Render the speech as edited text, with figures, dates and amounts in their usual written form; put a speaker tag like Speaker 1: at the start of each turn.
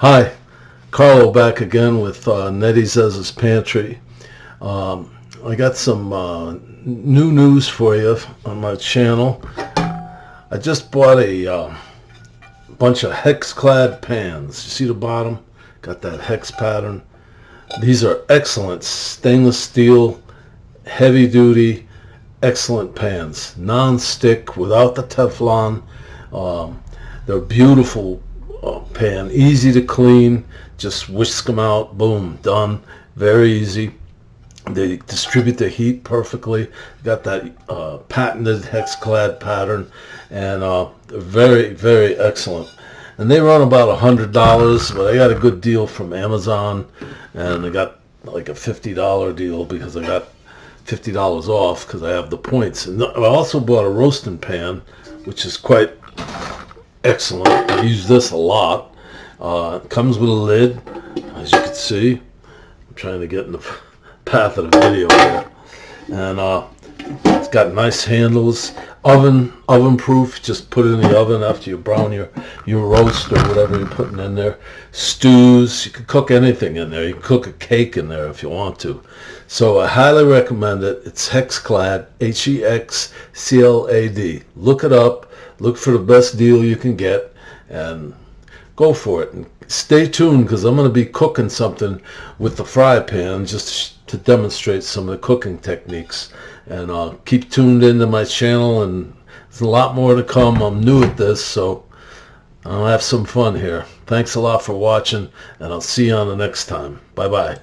Speaker 1: Hi, Carlo back again with Nettie Zezza's Pantry. I got some new news for you on my channel. I just bought a bunch of HexClad pans. You see the bottom? Got that hex pattern. These are excellent stainless steel, heavy duty, excellent pans. Non-stick, without the Teflon. They're beautiful pan, easy to clean. Just whisk them out, boom, done. Very easy. They distribute the heat perfectly. Got that patented HexClad pattern, and they're very, very excellent. And they run about $100, but I got a good deal from Amazon, and I got like a $50 deal because I got $50 off because I have the points. And I also bought a roasting pan, which is quite excellent. I use this a lot. It comes with a lid, as you can see. I'm trying to get in the path of the video here. And it's got nice handles. Oven proof. Just put it in the oven after you brown your roast or whatever you're putting in there. Stews. You can cook anything in there. You can cook a cake in there if you want to. So I highly recommend it. It's HexClad, HexClad. Look it up. Look for the best deal you can get and go for it. And stay tuned because I'm going to be cooking something with the fry pan just to demonstrate some of the cooking techniques. And keep tuned into my channel, and there's a lot more to come. I'm new at this, so I'll have some fun here. Thanks a lot for watching, and I'll see you on the next time. Bye-bye.